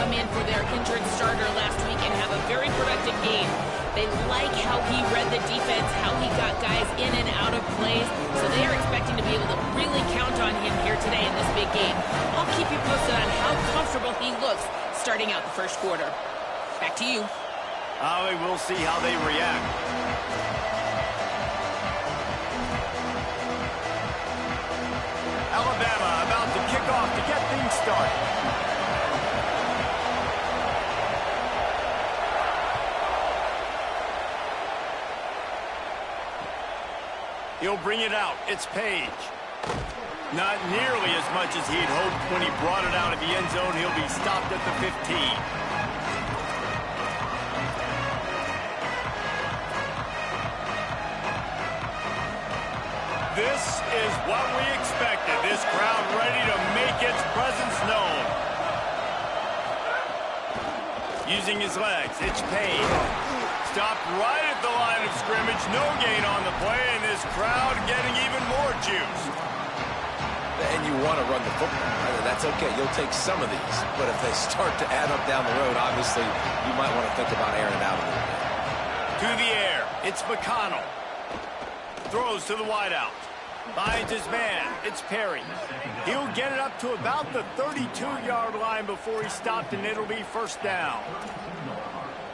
come in for their injured starter last week and have a very productive game. They like how he read the defense, how he got guys in and out of plays, so they are expecting to be able to really count on him here today in this big game. I'll keep you posted on how comfortable he looks starting out the first quarter. Back to you. We'll see how they react. Alabama about to kick off to get things started. He'll bring it out. It's Page. Not nearly as much as he'd hoped when he brought it out of the end zone. He'll be stopped at the 15. This is what we expected. This crowd ready to make its presence known. Using his legs, it's Page. Stopped right at the line of scrimmage. No gain on the play, and this crowd getting even more juice. And you want to run the football, right? That's okay. You'll take some of these. But if they start to add up down the road, obviously, you might want to think about airing it out a little bit. To the air, it's McConnell. Throws to the wideout. Finds his man. It's Perry. He'll get it up to about the 32-yard line before he's stopped, and it'll be first down.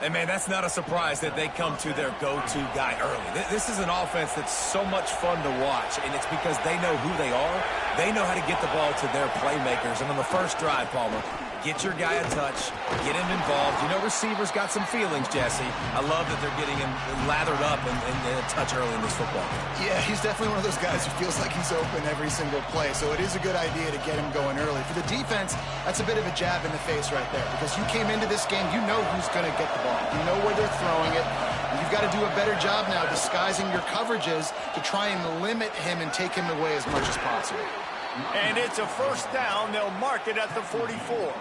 And, man, that's not a surprise that they come to their go-to guy early. This is an offense that's so much fun to watch, and it's because they know who they are. They know how to get the ball to their playmakers. And on the first drive, Palmer, get your guy a touch, get him involved. You know receivers got some feelings, Jesse. I love that they're getting him lathered up and a touch early in this football game. Yeah, he's definitely one of those guys who feels like he's open every single play, so it is a good idea to get him going early. For the defense, that's a bit of a jab in the face right there, because you came into this game, you know who's going to get the ball. You know where they're throwing it. And you've got to do a better job now disguising your coverages to try and limit him and take him away as much as possible. And it's a first down. They'll mark it at the 44.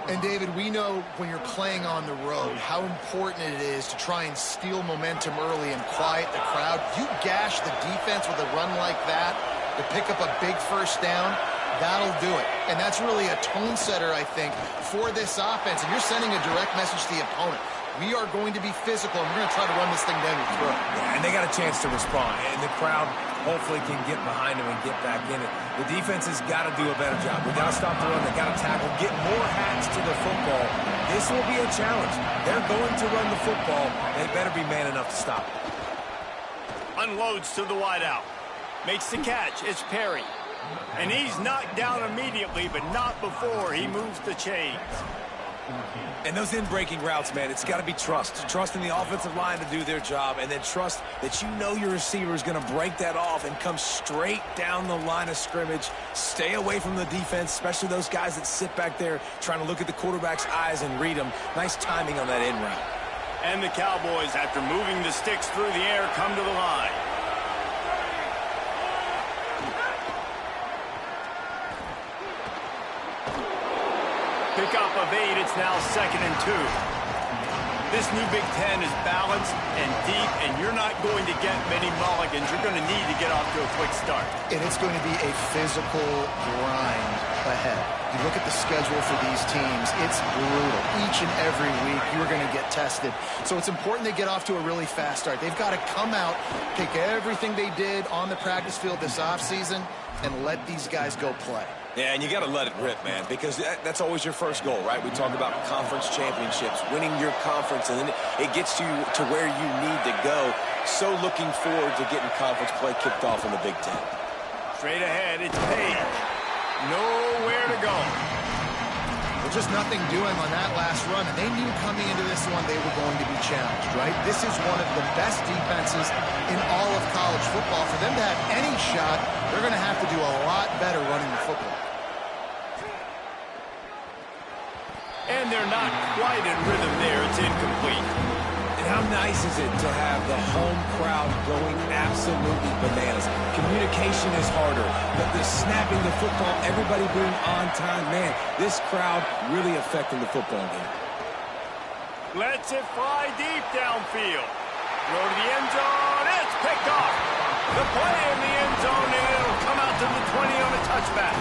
And, David, we know when you're playing on the road how important it is to try and steal momentum early and quiet the crowd. You gash the defense with a run like that to pick up a big first down, that'll do it. And that's really a tone setter, I think, for this offense. And you're sending a direct message to the opponent. We are going to be physical, and we're going to try to run this thing down your throat. Yeah, and they got a chance to respond. And the crowd hopefully can get behind them and get back in it. The defense has got to do a better job. We got to stop the run. They got to tackle, get more hats to the football. This will be a challenge. They're going to run the football. They better be man enough to stop it. Unloads to the wideout. Makes the catch. It's Perry. And he's knocked down immediately, but not before he moves the chains. And those in-breaking routes, man, it's got to be trust. Trust in the offensive line to do their job, and then trust that you know your receiver is going to break that off and come straight down the line of scrimmage. Stay away from the defense, especially those guys that sit back there trying to look at the quarterback's eyes and read them. Nice timing on that in route. And the Cowboys, after moving the sticks through the air, come to the line. Pickup of 8, it's now 2nd and 2. This new Big Ten is balanced and deep, and you're not going to get many mulligans. You're going to need to get off to a quick start. And it's going to be a physical grind ahead. You look at the schedule for these teams, it's brutal. Each and every week, you're going to get tested. So it's important they get off to a really fast start. They've got to come out, take everything they did on the practice field this offseason, and let these guys go play. Yeah, and you got to let it rip, man, because that's always your first goal, right? We talk about conference championships, winning your conference, and then it gets you to where you need to go. So looking forward to getting conference play kicked off in the Big Ten. Straight ahead, it's Page. Nowhere to go. Well, just nothing doing on that last run, and they knew coming into this one they were going to be challenged, right? This is one of the best defenses in all of college football. For them to have any shot, they're going to have to do a lot better running the football. And they're not quite in rhythm there. It's incomplete. And how nice is it to have the home crowd going absolutely bananas? Communication is harder, but the snapping the football, everybody being on time, man, this crowd really affecting the football game. Lets it fly deep downfield. Throw to the end zone. It's picked off. The play in the end zone, and it'll come out to the 20 on a touchback.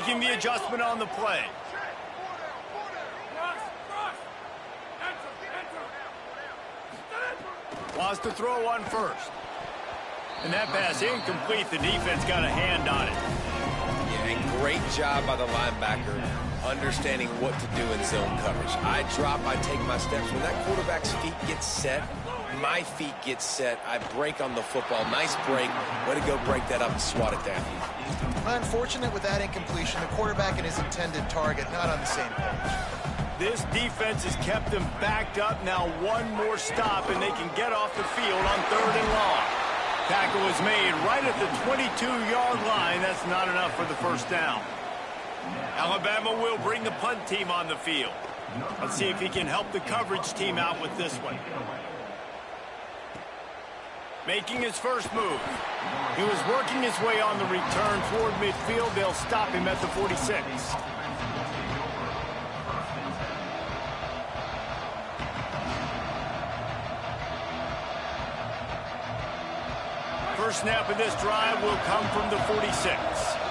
Making the adjustment on the play. Wants to throw on first. And that pass incomplete. The defense got a hand on it. Yeah, and great job by the linebacker understanding what to do in zone coverage. I drop, I take my steps. When that quarterback's feet get set, my feet get set. I break on the football. Nice break. Way to go break that up and swat it down. Unfortunate with that incompletion. The quarterback and his intended target not on the same page. This defense has kept them backed up. Now one more stop, and they can get off the field on 3rd and long. Tackle was made right at the 22-yard line. That's not enough for the first down. Alabama will bring the punt team on the field. Let's see if he can help the coverage team out with this one. Making his first move. He was working his way on the return toward midfield. They'll stop him at the 46. First snap of this drive will come from the 46.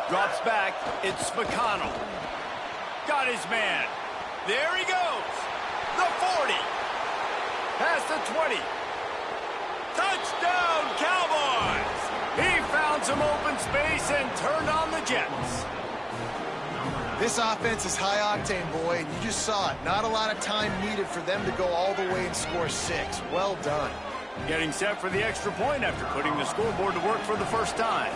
Drops back. It's McConnell. Got his man. There he goes. The 40. Past the 20. Touchdown, Cowboys! He found some open space and turned on the Jets. This offense is high octane, boy, and you just saw it. Not a lot of time needed for them to go all the way and score 6. Well done. Getting set for the extra point after putting the scoreboard to work for the first time.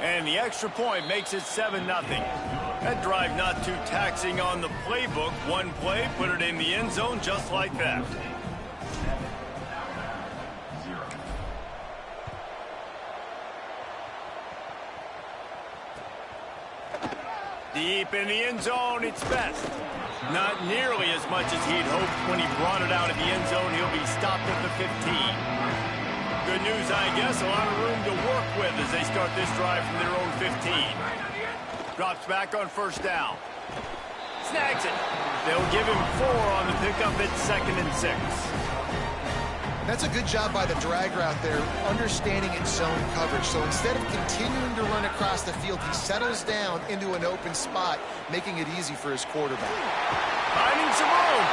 And the extra point makes it 7-0. That drive not too taxing on the playbook. One play, put it in the end zone just like that. Deep in the end zone, it's best. Not nearly as much as he'd hoped when he brought it out of the end zone. He'll be stopped at the 15. Good news, I guess. A lot of room to work with as they start this drive from their own 15. Drops back on first down. Snags it. They'll give him 4 on the pickup at 2nd and 6. That's a good job by the drag route there, understanding its zone coverage. So instead of continuing to run across the field, he settles down into an open spot, making it easy for his quarterback. Finding some room.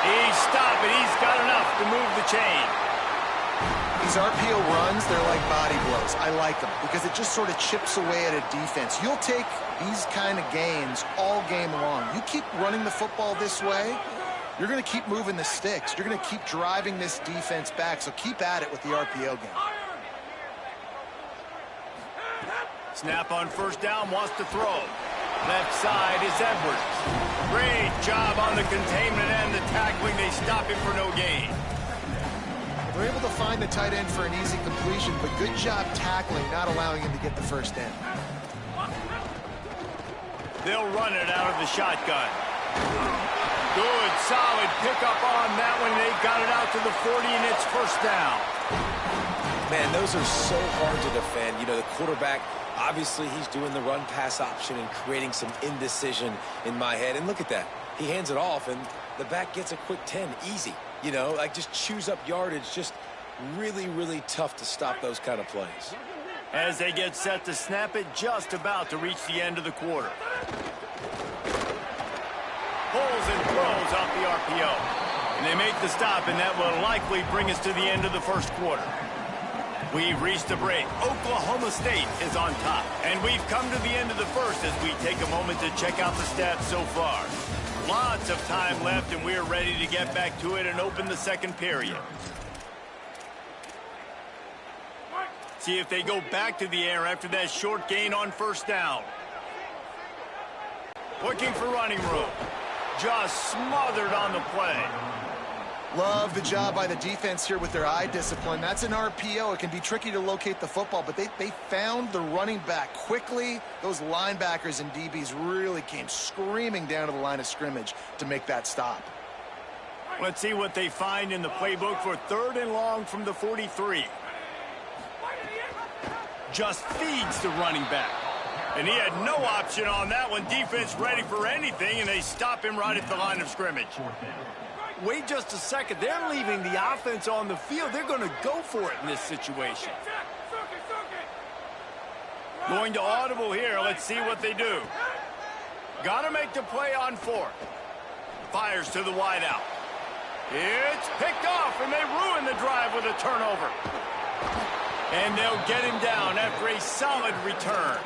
He's stopping. He's got enough to move the chain. These RPO runs, they're like body blows. I like them because it just sort of chips away at a defense. You'll take these kind of gains all game long. You keep running the football this way, you're going to keep moving the sticks. You're going to keep driving this defense back, so keep at it with the RPO game. Snap on first down, wants to throw. Left side is Edwards. Great job on the containment and the tackling. They stop him for no gain. They're able to find the tight end for an easy completion, but good job tackling, not allowing him to get the first down. They'll run it out of the shotgun. Good, solid pickup on that one. They got it out to the 40, and it's first down. Man, those are so hard to defend. You know, the quarterback, obviously he's doing the run-pass option and creating some indecision in my head. And look at that. He hands it off, and the back gets a quick 10. Easy. You know, like just chews up yardage. Just really, really tough to stop those kind of plays. As they get set to snap it, just about to reach the end of the quarter. Pulls and throws off the RPO. And they make the stop, and that will likely bring us to the end of the first quarter. We've reached the break. Oklahoma State is on top. And we've come to the end of the first as we take a moment to check out the stats so far. Lots of time left, and we're ready to get back to it and open the second period. See if they go back to the air after that short gain on first down. Looking for running room. Just smothered on the play. Love the job by the defense here with their eye discipline. That's an RPO. It can be tricky to locate the football, but they found the running back quickly. Those linebackers and DBs really came screaming down to the line of scrimmage to make that stop. Let's see what they find in the playbook for 3rd and long from the 43. Just feeds the running back. And he had no option on that one. Defense ready for anything, and they stop him right at the line of scrimmage. Wait just a second. They're leaving the offense on the field. They're going to go for it in this situation. Going to audible here. Let's see what they do. Got to make the play on fourth. Fires to the wideout. It's picked off, and they ruin the drive with a turnover. And they'll get him down after a solid return.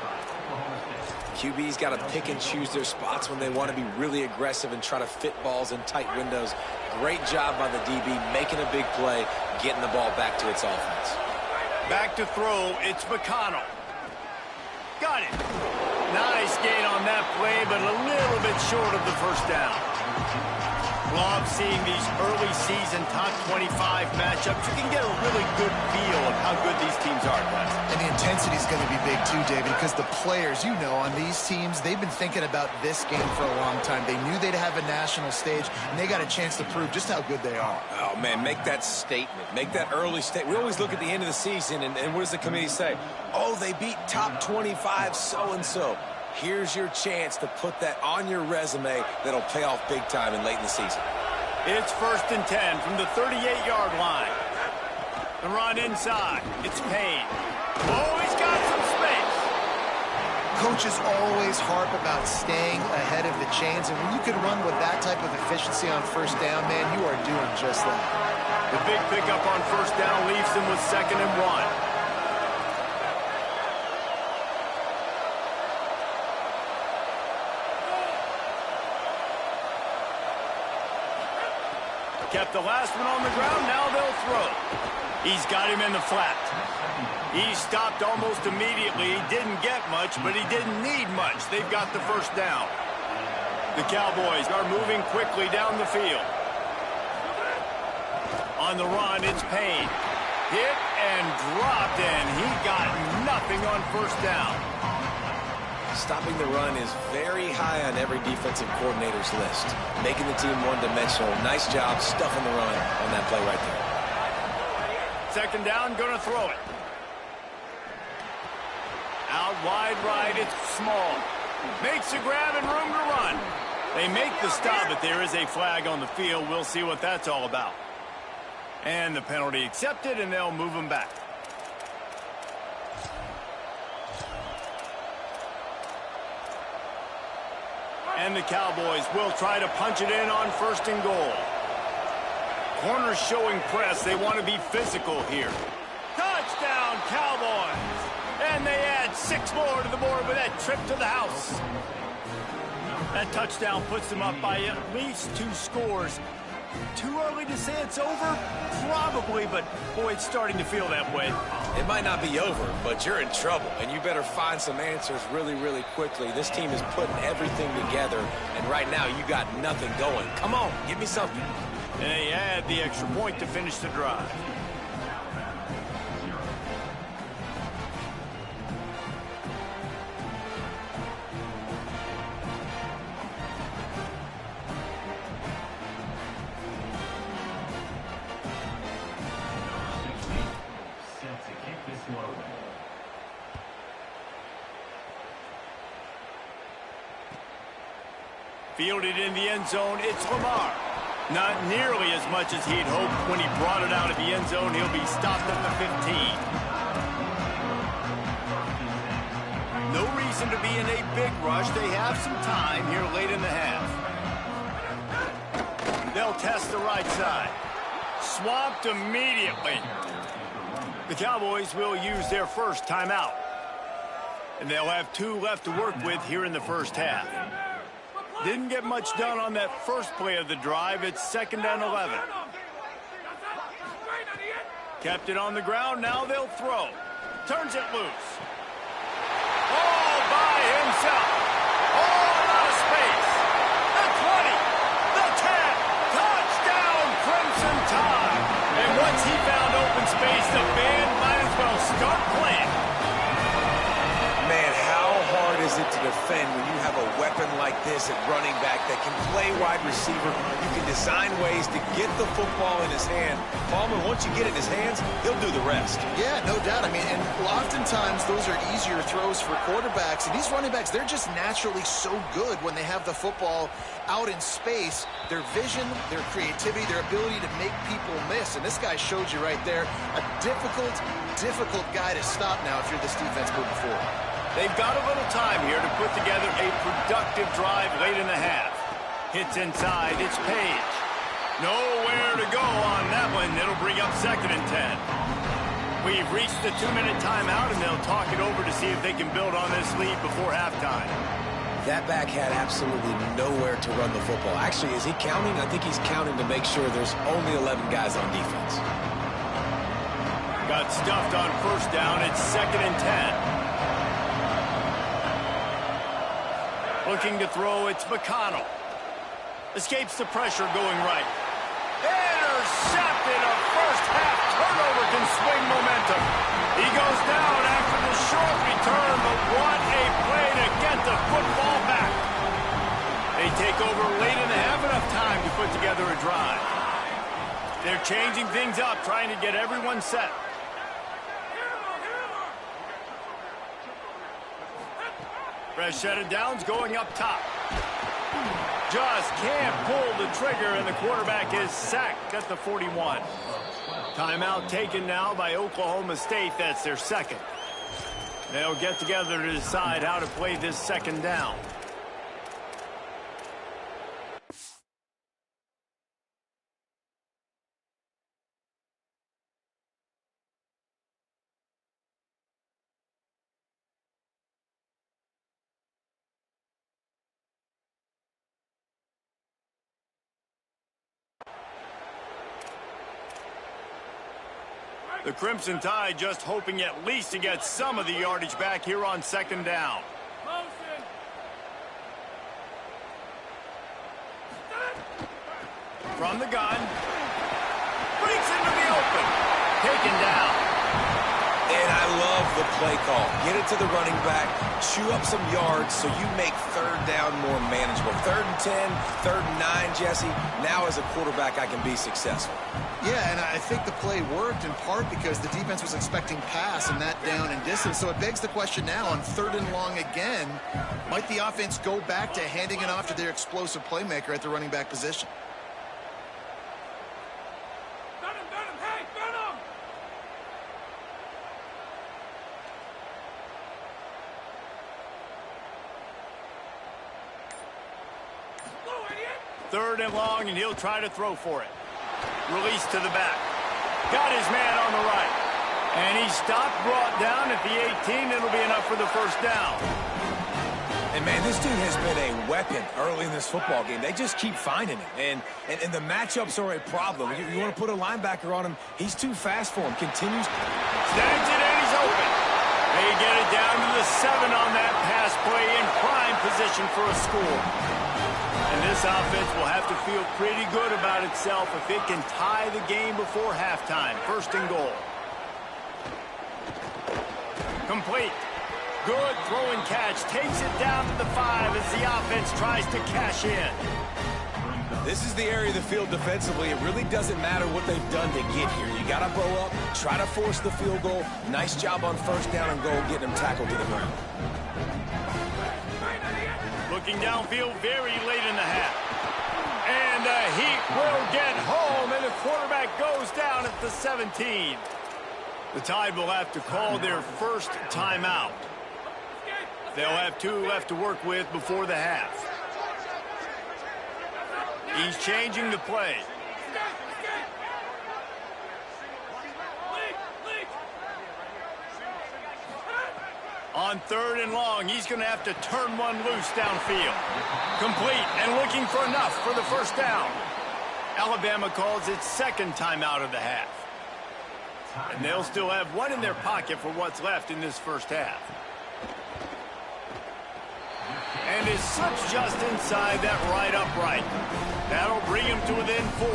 QB's got to pick and choose their spots when they want to be really aggressive and try to fit balls in tight windows. Great job by the DB making a big play, getting the ball back to its offense. Back to throw, it's McConnell. Got it. Nice gain on that play, but a little bit short of the first down. Love seeing these early season top 25 matchups. You can get a really good feel of how good these teams are, guys. And the intensity is going to be big too, David, because the players, you know, on these teams, they've been thinking about this game for a long time. They knew they'd have a national stage, and they got a chance to prove just how good they are. Oh, man, make that statement. Make that early statement. We always look at the end of the season, and what does the committee say? Oh, they beat top 25 so-and-so. Here's your chance to put that on your resume that'll pay off big time and late in the season. It's 1st and 10 from the 38-yard line. The run inside. It's Payne. Oh, he's got some space. Coaches always harp about staying ahead of the chains, and when you can run with that type of efficiency on first down, man, you are doing just that. The big pickup on first down leaves them with 2nd and 1. Kept the last one on the ground, now they'll throw. He's got him in the flat. He stopped almost immediately. He didn't get much, but he didn't need much. They've got the first down. The Cowboys are moving quickly down the field. On the run, it's Payne. Hit and dropped, and he got nothing on first down. Stopping the run is very high on every defensive coordinator's list. Making the team one-dimensional. Nice job stuffing the run on that play right there. 2nd down, gonna throw it. Out wide right, it's Small. Makes a grab and room to run. They make the stop, but there is a flag on the field. We'll see what that's all about. And the penalty accepted, and they'll move him back. And the Cowboys will try to punch it in on 1st and goal. Corners showing press. They want to be physical here. Touchdown, Cowboys! And they add 6 more to the board with that trip to the house. That touchdown puts them up by at least 2 scores. Too early to say it's over? Probably, but boy, it's starting to feel that way. It might not be over, but you're in trouble, and you better find some answers really, really quickly. This team is putting everything together, and right now you got nothing going. Come on, give me something. And they add the extra point to finish the drive. Fielded in the end zone, it's Lamar. Not nearly as much as he'd hoped when he brought it out of the end zone. He'll be stopped at the 15. No reason to be in a big rush. They have some time here late in the half. They'll test the right side. Swamped immediately. The Cowboys will use their first timeout. And they'll have 2 left to work with here in the first half. Didn't get much done on that first play of the drive. It's 2nd and 11. Kept it on the ground. Now they'll throw. Turns it loose. All by himself. All out of space. The 20. The 10. Touchdown, Crimson Tide. And once he found open space, the band might as well start playing. Man, how hard is it to defend when you have a weapon like this at running back that can play wide receiver. You can design ways to get the football in his hand. Palmer, once you get it in his hands, he'll do the rest. Yeah, no doubt. I mean, and oftentimes those are easier throws for quarterbacks. And these running backs, they're just naturally so good when they have the football out in space. Their vision, their creativity, their ability to make people miss. And this guy showed you right there, a difficult guy to stop now if you're this defense moving forward. They've got a little time here to put together a productive drive late in the half. Hits inside, it's Page. Nowhere to go on that one. It'll bring up 2nd and 10. We've reached the 2-minute timeout, and they'll talk it over to see if they can build on this lead before halftime. That back had absolutely nowhere to run the football. Actually, is he counting? I think he's counting to make sure there's only 11 guys on defense. Got stuffed on 1st down. It's 2nd and 10. Looking to throw, it's McConnell. Escapes the pressure going right. Intercepted. A first-half turnover can swing momentum. He goes down after the short return, but what a play to get the football back. They take over late in the half, enough time to put together a drive. They're changing things up, trying to get everyone set. Fresh set of downs going up top. Just can't pull the trigger, and the quarterback is sacked at the 41. Timeout taken now by Oklahoma State. That's their 2nd. They'll get together to decide how to play this 2nd down. The Crimson Tide just hoping at least to get some of the yardage back here on 2nd down. From the gun. Breaks into the open. Taken down. And I love the play call. Get it to the running back, chew up some yards so you make 3rd down more manageable. 3rd and 10, 3rd and 9, Jesse. Now as a quarterback, I can be successful. Yeah, and I think the play worked in part because the defense was expecting pass and that down and distance. So it begs the question now on 3rd and long again, might the offense go back to handing it off to their explosive playmaker at the running back position? Third and long, and he'll try to throw for it. Release to the back. Got his man on the right. And he stopped, brought down at the 18. It'll be enough for the 1st down. And, man, this dude has been a weapon early in this football game. They just keep finding it. And the matchups are a problem. You want to put a linebacker on him, he's too fast for him. Continues. Snags it, and he's open. They get it down to the 7 on that pass play in prime position for a score. And this offense will have to feel pretty good about itself if it can tie the game before halftime. 1st and goal. Complete. Good throwing catch. Takes it down to the 5 as the offense tries to cash in. This is the area of the field defensively. It really doesn't matter what they've done to get here. You got to bow up, try to force the field goal. Nice job on 1st down and goal, getting them tackled to the ground. Looking downfield very late in the half. And the Heat will get home, and the quarterback goes down at the 17. The Tide will have to call their 1st timeout. They'll have 2 left to work with before the half. He's changing the play. On 3rd and long, he's going to have to turn one loose downfield. Complete and looking for enough for the 1st down. Alabama calls its 2nd timeout of the half. And they'll still have 1 in their pocket for what's left in this 1st half. And it slips just inside that right upright. That'll bring him him to within 4.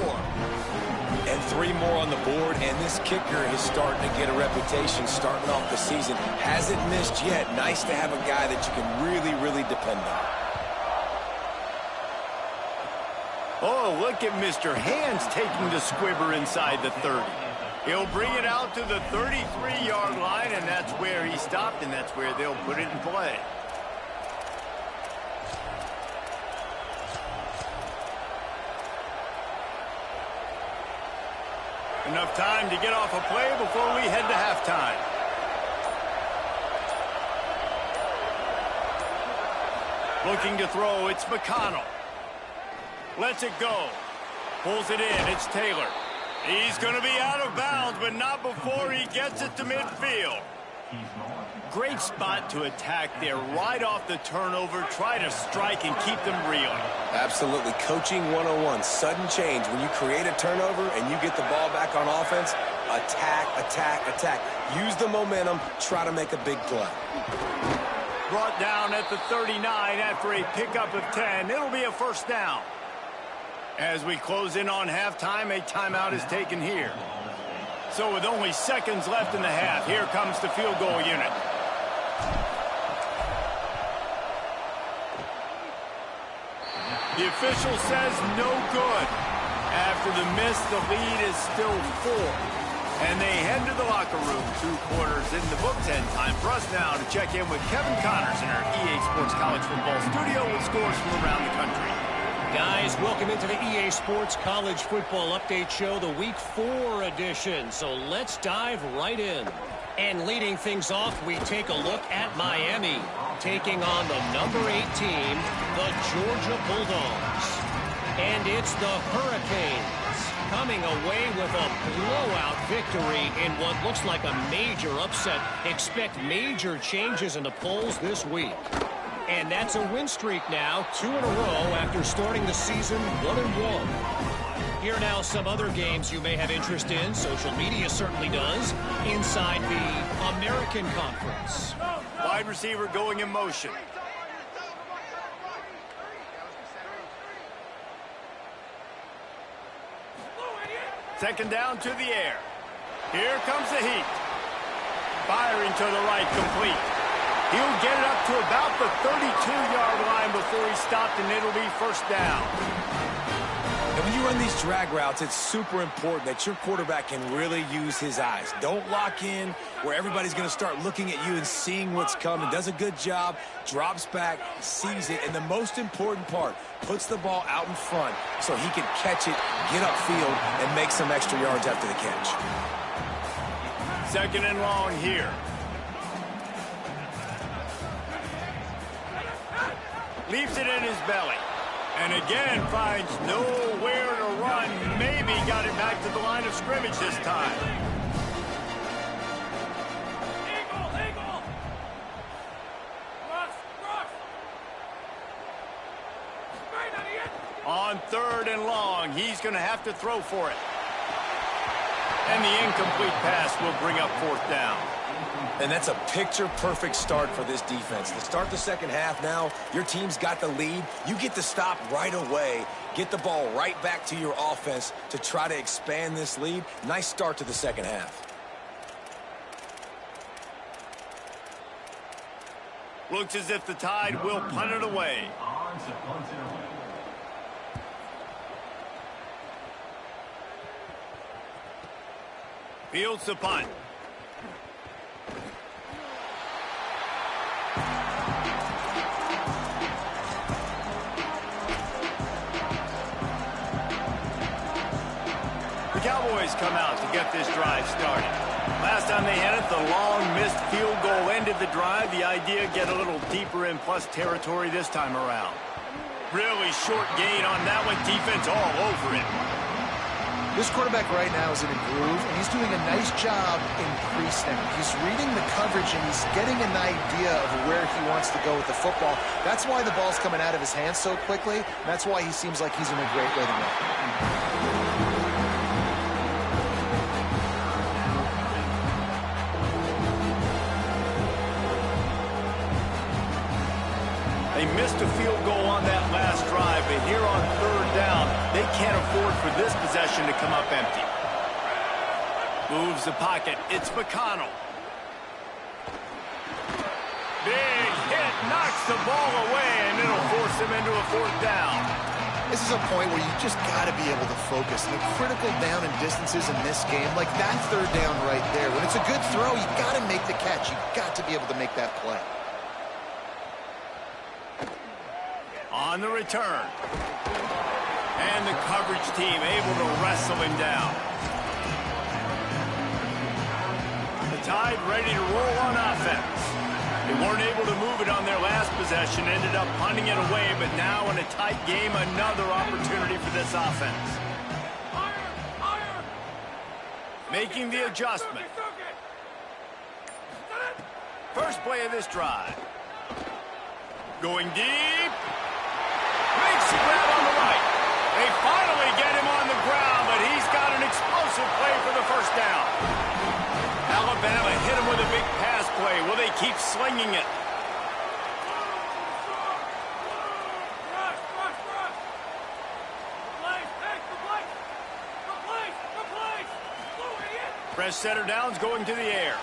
And 3 more on the board, and this kicker is starting to get a reputation starting off the season. Hasn't missed yet. Nice to have a guy that you can really, really depend on. Oh, look at Mr. Hands taking the squibber inside the 30. He'll bring it out to the 33-yard line, and that's where he stopped, and that's where they'll put it in play. Enough time to get off a play before we head to halftime. Looking to throw, it's McConnell. Lets it go. Pulls it in, it's Taylor. He's going to be out of bounds, but not before he gets it to midfield. Great spot to attack there right off the turnover. Try to strike and keep them reeling. Absolutely. Coaching 101. Sudden change. When you create a turnover and you get the ball back on offense, attack, attack, attack. Use the momentum. Try to make a big play. Brought down at the 39 after a pickup of 10. It'll be a first down. As we close in on halftime, a timeout is taken here. So with only seconds left in the half, here comes the field goal unit. The official says no good. After the miss, the lead is still 4. And they head to the locker room. 2 quarters in the books, and time for us now to check in with Kevin Connors in our EA Sports College Football studio with scores from around the country. Guys, welcome into the EA Sports College Football Update Show, the Week 4 edition. So let's dive right in. And leading things off, we take a look at Miami, taking on the number 8 team, the Georgia Bulldogs. And it's the Hurricanes coming away with a blowout victory in what looks like a major upset. Expect major changes in the polls this week. And that's a win streak now, 2 in a row after starting the season 1-1. Here now some other games you may have interest in. Social media certainly does. Inside the American Conference. Wide receiver going in motion. Second down to the air. Here comes the heat. Firing to the right, complete. He'll get it up to about the 32-yard line before he stopped, and it'll be first down. And when you run these drag routes, it's super important that your quarterback can really use his eyes. Don't lock in where everybody's going to start looking at you and seeing what's coming. Does a good job, drops back, sees it, and the most important part, puts the ball out in front so he can catch it, get upfield, and make some extra yards after the catch. Second and long here. Leaves it in his belly. And again finds nowhere to run. Maybe got it back to the line of scrimmage this time. Eagle. Rush. On 3rd and long, he's going to have to throw for it. And the incomplete pass will bring up 4th down. And that's a picture-perfect start for this defense. To start the second half now, your team's got the lead. You get to stop right away, get the ball right back to your offense to try to expand this lead. Nice start to the second half. Looks as if the Tide will punt it away. Fields the punt. The Cowboys come out to get this drive started. Last time they had it, the long missed field goal ended the drive. The idea, get a little deeper in plus territory this time around. Really short gain on that one. Defense all over it. This quarterback right now is in a groove, and he's doing a nice job in pre-snap. He's reading the coverage, and he's getting an idea of where he wants to go with the football. That's why the ball's coming out of his hands so quickly. That's why he seems like he's in a great rhythm now. They missed a field goal on that last drive, but here on 3rd down, They can't afford for this possession to come up empty. Moves the pocket. It's McConnell. Big hit, knocks the ball away, and it'll force him into a 4th down. This is a point where you just got to be able to focus. And the critical down and distances in this game, like that 3rd down right there. When it's a good throw, you got to make the catch. You got to be able to make that play. On the return. And the coverage team able to wrestle him down. The Tide ready to roll on offense. They weren't able to move it on their last possession, ended up punting it away, but now in a tight game, another opportunity for this offense. Making the adjustment. First play of this drive. Going deep. Makes the grab on the right. They finally get him on the ground, but he's got an explosive play for the 1st down. Alabama hit him with a big pass play. Will they keep slinging it? Fresh center downs going to the air.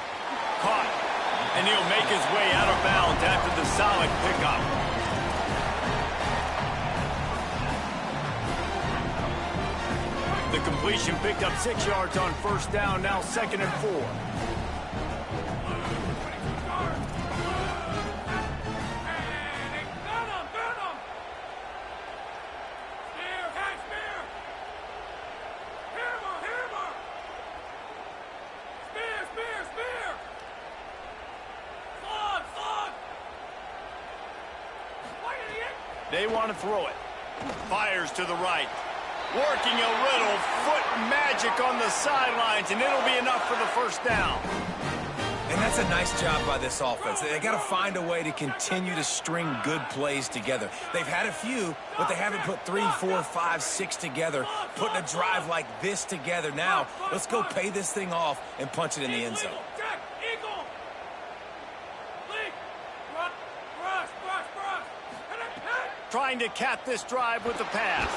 Caught. And he'll make his way out of bounds after the solid pickup. The completion picked up 6 yards on 1st down, now 2nd and 4. They want to throw it. Fires to the right. Working a little foot magic on the sidelines, and it'll be enough for the 1st down. And that's a nice job by this offense. They got to find a way to continue to string good plays together. They've had a few, but they haven't put 3, 4, 5, 6 together, putting a drive like this together. Now, let's go pay this thing off and punch it in the end zone. Trying to cap this drive with the pass.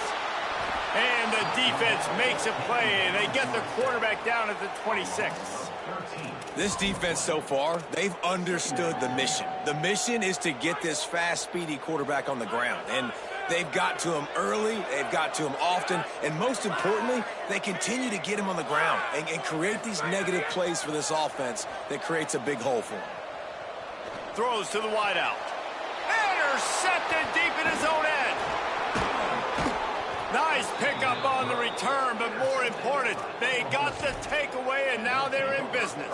And the defense makes a play. They get the quarterback down at the 26. This defense so far, they've understood the mission. The mission is to get this fast, speedy quarterback on the ground. And they've got to him early, they've got to him often, and most importantly, they continue to get him on the ground and create these negative plays for this offense that creates a big hole for him. Throws to the wideout. Intercepted deep in his own end. Nice pickup on the return, but more important, they got the takeaway, and now they're in business.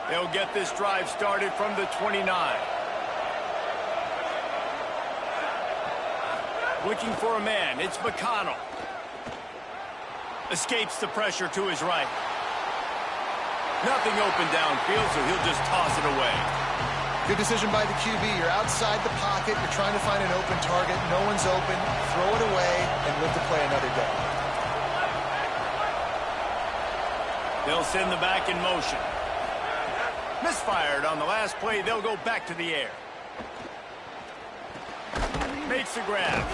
They'll get this drive started from the 29. Looking for a man, it's McConnell. Escapes the pressure to his right. Nothing open downfield, so he'll just toss it away. Good decision by the QB. You're outside the pocket. You're trying to find an open target. No one's open. Throw it away and live to play another day. They'll send the back in motion. Misfired on the last play. They'll go back to the air. Makes the grab.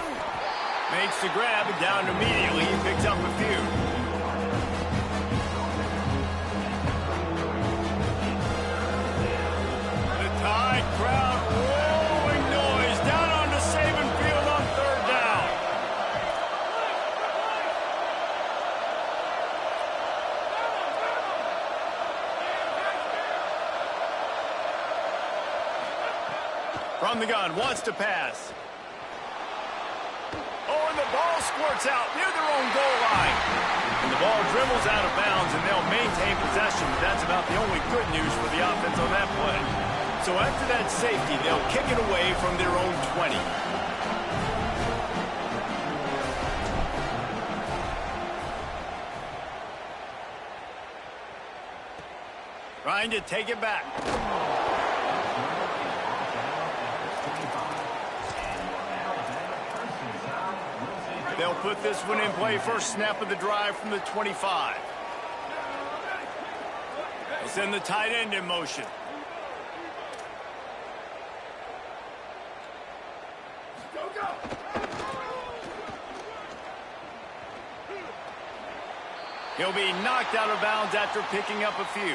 Makes the grab and down immediately. He picks up a few. The Tide crowd rolling noise down onto Saban Field on 3rd down. From the gun, wants to pass. Oh, and the ball squirts out near their own goal line. And the ball dribbles out of bounds, and they'll maintain possession. But that's about the only good news for the offense on that play. So after that safety, they'll kick it away from their own 20. Trying to take it back. They'll put this one in play. First snap of the drive from the 25. Send the tight end in motion. He'll be knocked out of bounds after picking up a few.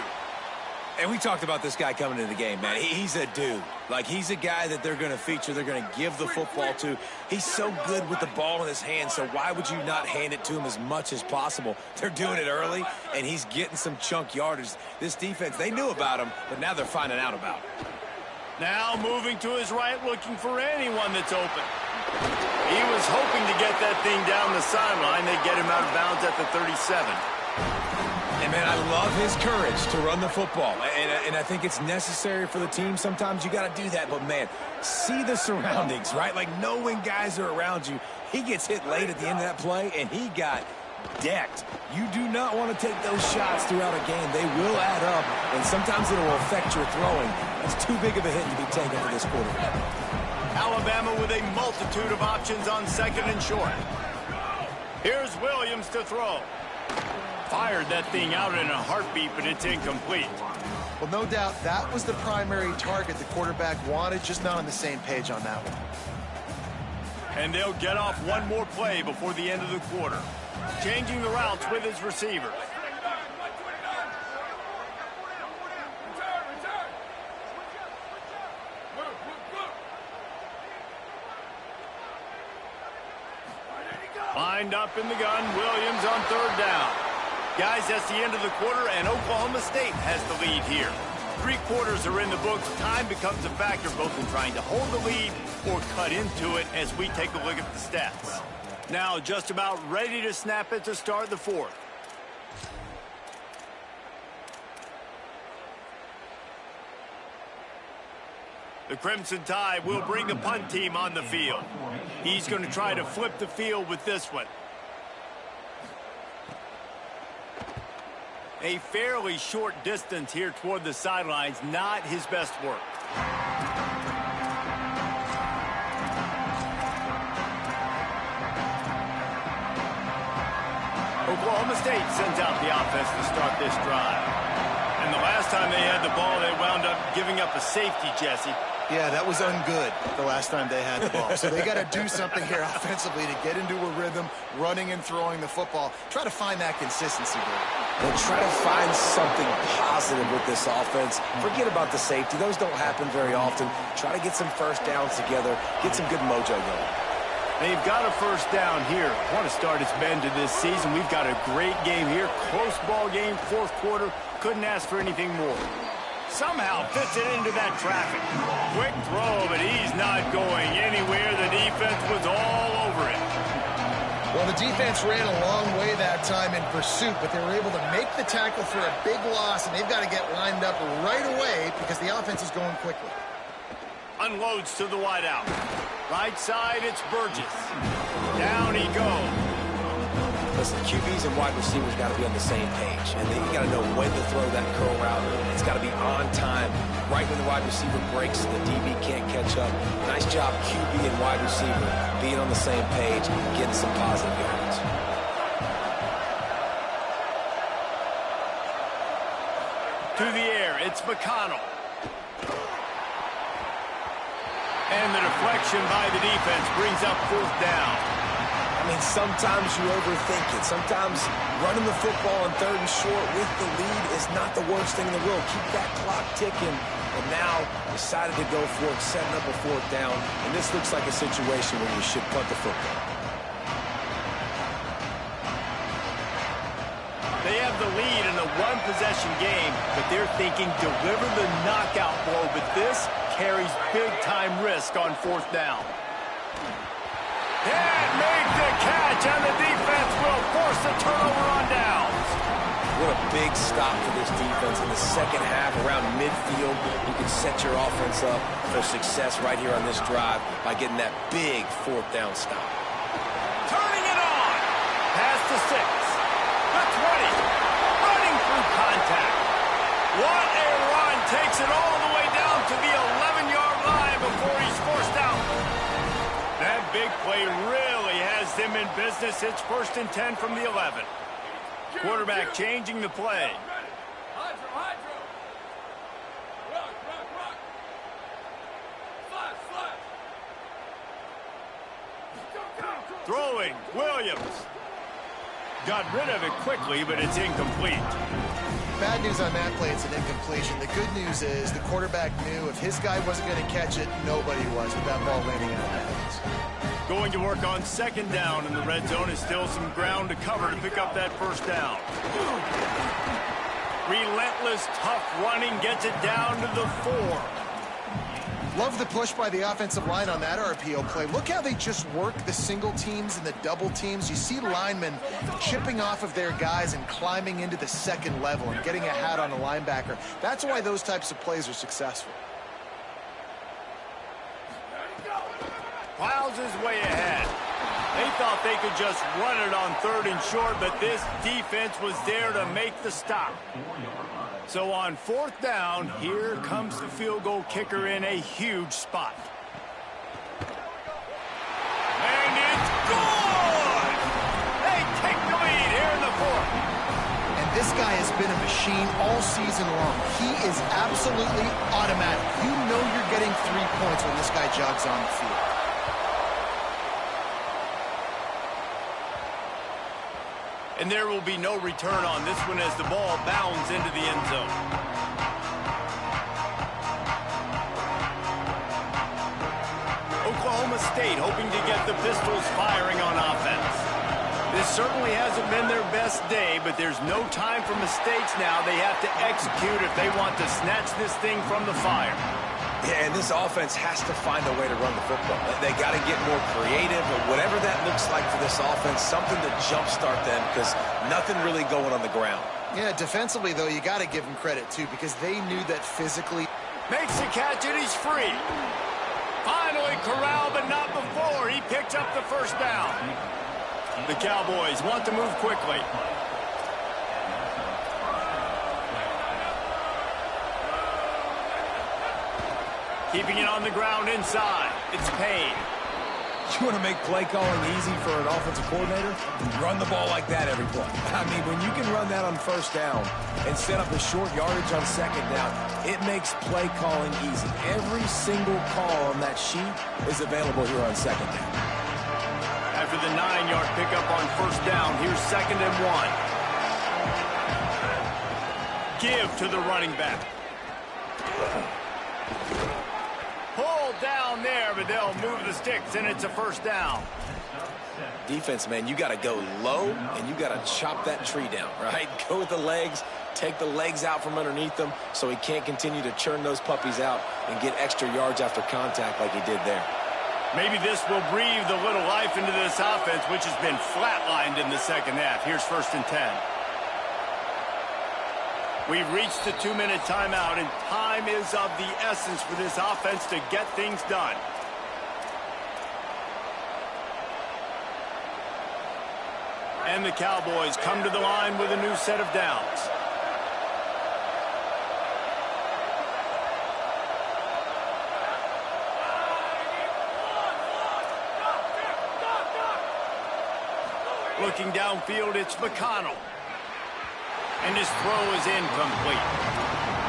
And we talked about this guy coming into the game, man. He's a dude. Like, he's a guy that they're going to feature, they're going to give the football to. He's so good with the ball in his hand, so why would you not hand it to him as much as possible? They're doing it early, and he's getting some chunk yardage. This defense, they knew about him, but now they're finding out about him. Now moving to his right, looking for anyone that's open. He was hoping to get that thing down the sideline. They get him out of bounds at the 37. And, man, I love his courage to run the football. And I think it's necessary for the team. Sometimes you got to do that. But, man, see the surroundings, right? Like, knowing guys are around you. He gets hit late at the end of that play, and he got decked. You do not want to take those shots throughout a game. They will add up, and sometimes it will affect your throwing. It's too big of a hit to be taken for this quarterback. Alabama with a multitude of options on second and short. Here's Williams to throw. Fired that thing out in a heartbeat, but it's incomplete. Well, no doubt that was the primary target the quarterback wanted, just not on the same page on that one. And they'll get off one more play before the end of the quarter. Changing the routes with his receiver. Lined up in the gun, Williams on third down. Guys, that's the end of the quarter, and Oklahoma State has the lead here. 3 quarters are in the books. Time becomes a factor both in trying to hold the lead or cut into it as we take a look at the stats. Now just about ready to snap it to start the fourth. The Crimson Tide will bring the punt team on the field. He's going to try to flip the field with this one. A fairly short distance here toward the sidelines, not his best work. Oklahoma State sends out the offense to start this drive. And the last time they had the ball, they wound up giving up a safety, Jesse. Yeah, that was ungood the last time they had the ball. So they got to do something here offensively to get into a rhythm, running and throwing the football. Try to find that consistency there. They'll try to find something positive with this offense. Forget about the safety. Those don't happen very often. Try to get some first downs together, get some good mojo going. They've got a first down here. What a start it's been to this season. We've got a great game here. Close ball game, fourth quarter. Couldn't ask for anything more. Somehow fits it into that traffic. Quick throw, but he's not going anywhere. The defense was all over it. Well, the defense ran a long way that time in pursuit, but they were able to make the tackle for a big loss, and they've got to get lined up right away because the offense is going quickly. Unloads to the wideout. Right side, it's Burgess. Down he goes. Listen, QBs and wide receivers got to be on the same page, and then you got to know when to throw that curl route. It's got to be on time. Right when the wide receiver breaks, the DB can't catch up. Nice job, QB and wide receiver, being on the same page, getting some positive yards. To the air, it's McConnell. And the deflection by the defense brings up fourth down. I mean, sometimes you overthink it. Sometimes running the football on third and short with the lead is not the worst thing in the world. Keep that clock ticking. And now decided to go for it, setting up a fourth down. And this looks like a situation where you should punt the football. They have the lead in a one-possession game, but they're thinking deliver the knockout blow. But this carries big-time risk on fourth down. Can't make the catch, and the defense will force a turnover on downs. What a big stop for this defense in the second half around midfield. You can set your offense up for success right here on this drive by getting that big fourth down stop. Turning it on. Pass to 6. The 20. Running through contact. What a run. Takes it all the way down to the 11-yard line before he's forced out. That big play really has them in business. It's 1st and 10 from the 11. Quarterback changing the play. Throwing, Williams. Got rid of it quickly, but it's incomplete. Bad news on that play, it's an incompletion. The good news is the quarterback knew if his guy wasn't going to catch it, nobody was with that ball landing out of bounds. Going to work on second down in the red zone. Is still some ground to cover to pick up that first down. Relentless, tough running gets it down to the 4. Love the push by the offensive line on that RPO play. Look how they just work the single teams and the double teams. You see linemen chipping off of their guys and climbing into the second level and getting a hat on a linebacker. That's why those types of plays are successful. Plows his way ahead. They thought they could just run it on 3rd and short, but this defense was there to make the stop. So on 4th down, here comes the field goal kicker in a huge spot. And it's good! They take the lead here in the 4th. And this guy has been a machine all season long. He is absolutely automatic. You know you're getting 3 points when this guy jogs on the field. And there will be no return on this one as the ball bounds into the end zone. Oklahoma State hoping to get the Pistols firing on offense. This certainly hasn't been their best day, but there's no time for mistakes now. They have to execute if they want to snatch this thing from the fire. Yeah, and this offense has to find a way to run the football. They got to get more creative, or whatever that looks like for this offense, something to jumpstart them, because nothing really going on the ground. Yeah, defensively, though, you got to give them credit, too, because they knew that physically. Makes the catch, and he's free. Finally corralled, but not before. He picked up the first down. The Cowboys want to move quickly. Keeping it on the ground inside. It's Payne. You want to make play calling easy for an offensive coordinator? Run the ball like that every play. I mean, when you can run that on 1st down and set up a short yardage on 2nd down, it makes play calling easy. Every single call on that sheet is available here on 2nd down. After the 9-yard pickup on 1st down, here's 2nd and 1. Give to the running back. Pull down there, but they'll move the sticks, and it's a 1st down. Defense, man, you got to go low, and you got to chop that tree down, right? Go with the legs, take the legs out from underneath them so he can't continue to churn those puppies out and get extra yards after contact like he did there. Maybe this will breathe a little life into this offense, which has been flatlined in the 2nd half. Here's 1st and 10. We've reached the 2-minute timeout, and time is of the essence for this offense to get things done. And the Cowboys come to the line with a new set of downs. Looking downfield, it's McConnell. And his throw is incomplete.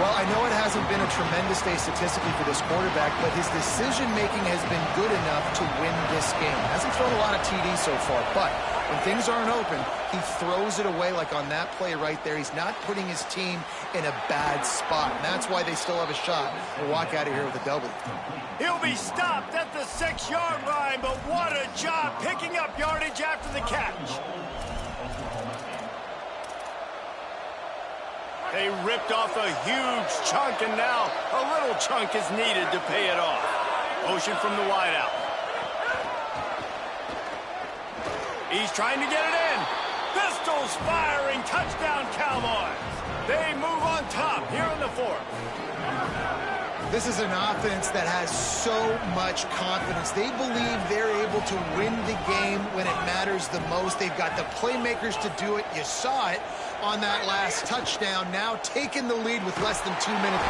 Well, I know it hasn't been a tremendous day statistically for this quarterback, but his decision-making has been good enough to win this game. Hasn't thrown a lot of TDs so far, but when things aren't open, he throws it away like on that play right there. He's not putting his team in a bad spot, and that's why they still have a shot to walk out of here with a W. He'll be stopped at the 6-yard line, but what a job picking up yardage after the catch. They ripped off a huge chunk, and now a little chunk is needed to pay it off. Motion from the wideout. He's trying to get it in. Pistols firing. Touchdown, Cowboys. They move on top here in the 4th. This is an offense that has so much confidence. They believe they're able to win the game when it matters the most. They've got the playmakers to do it. You saw it on that last touchdown. Now taking the lead with less than 2 minutes.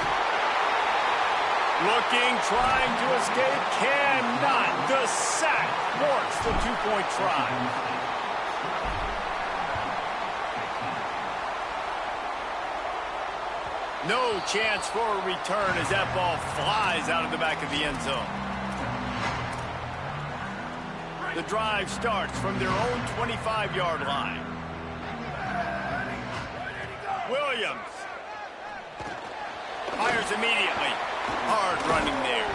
Looking, trying to escape, cannot. The sack works the 2-point try. No chance for a return as that ball flies out of the back of the end zone. The drive starts from their own 25-yard line. Williams fires immediately. Hard running there.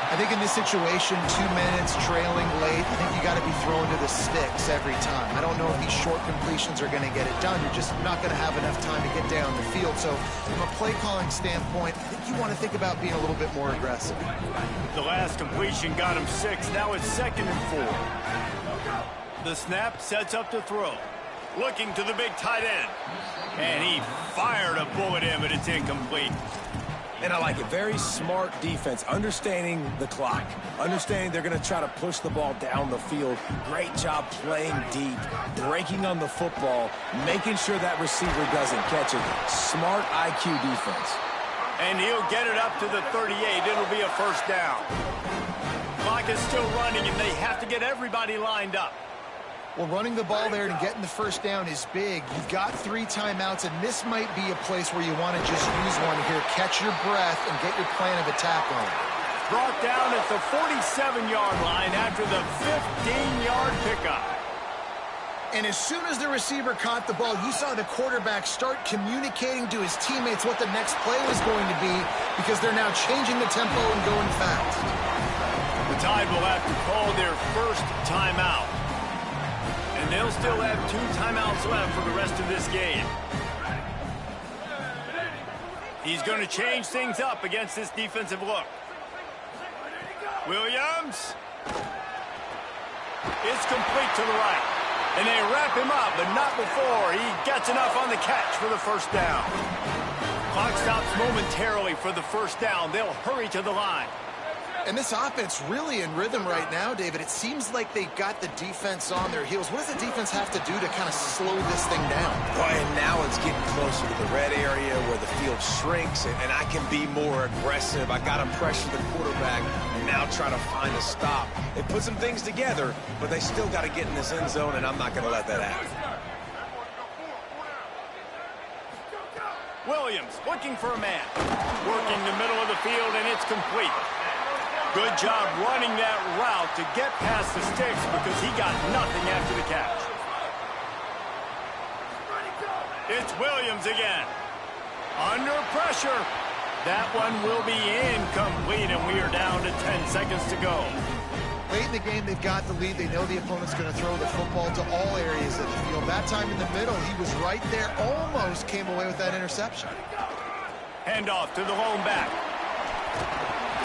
I think in this situation, 2 minutes trailing late, I think you got to be throwing to the sticks every time. I don't know if these short completions are going to get it done. You're just not going to have enough time to get down the field. So from a play calling standpoint, I think you want to think about being a little bit more aggressive. The last completion got him 6. Now it's 2nd and 4. The snap sets up to throw. Looking to the big tight end. And he fired a bullet in, but it's incomplete. And I like it. Very smart defense, understanding the clock, understanding they're going to try to push the ball down the field. Great job playing deep, breaking on the football, making sure that receiver doesn't catch it. Smart IQ defense. And he'll get it up to the 38. It'll be a first down. Clock is still running, and they have to get everybody lined up. Well, running the ball there and getting the first down is big. You've got 3 timeouts, and this might be a place where you want to just use one here. Catch your breath and get your plan of attack on. Brought down at the 47-yard line after the 15-yard pickup. And as soon as the receiver caught the ball, you saw the quarterback start communicating to his teammates what the next play was going to be because they're now changing the tempo and going fast. The Tide will have to call their first timeout. And they'll still have 2 timeouts left for the rest of this game. He's going to change things up against this defensive look. Williams. It's complete to the right. And they wrap him up, but not before he gets enough on the catch for the first down. Clock stops momentarily for the first down. They'll hurry to the line. And this offense really in rhythm right now, David. It seems like they've got the defense on their heels. What does the defense have to do to kind of slow this thing down? Well, and now it's getting closer to the red area where the field shrinks, and I can be more aggressive. I got to pressure the quarterback and now try to find a stop. They put some things together, but they still got to get in this end zone, and I'm not going to let that happen. Williams looking for a man. Working the middle of the field, and it's complete. Good job running that route to get past the sticks because he got nothing after the catch. It's Williams again. Under pressure. That one will be incomplete, and we are down to 10 seconds to go. Late in the game, they've got the lead. They know the opponent's going to throw the football to all areas of the field. That time in the middle, he was right there. Almost came away with that interception. Handoff to the lone back.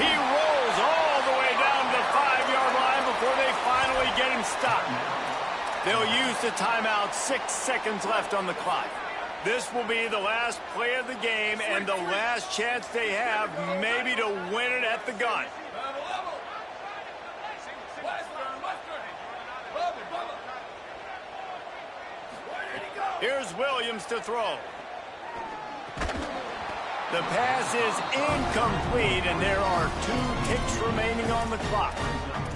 He rolls all the way down to the 5-yard line before they finally get him stopped. They'll use the timeout. 6 seconds left on the clock. This will be the last play of the game and the last chance they have maybe to win it at the gun. Here's Williams to throw. The pass is incomplete, and there are 2 ticks remaining on the clock.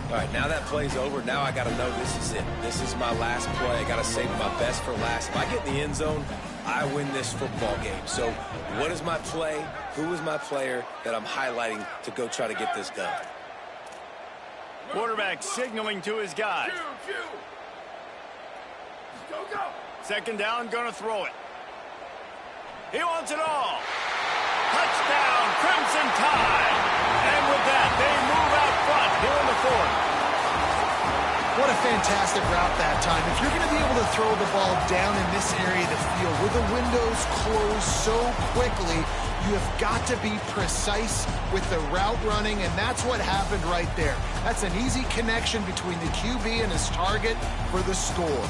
All right, now that play's over. Now I got to know this is it. This is my last play. I got to save my best for last. If I get in the end zone, I win this football game. So what is my play? Who is my player that I'm highlighting to go try to get this done? Quarterback signaling to his guys. Second down, going to throw it. He wants it all. Touchdown, Crimson Tide. And with that, they move out front here in the 4th. What a fantastic route that time. If you're going to be able to throw the ball down in this area of the field where the windows close so quickly, you have got to be precise with the route running, and that's what happened right there. That's an easy connection between the QB and his target for the score.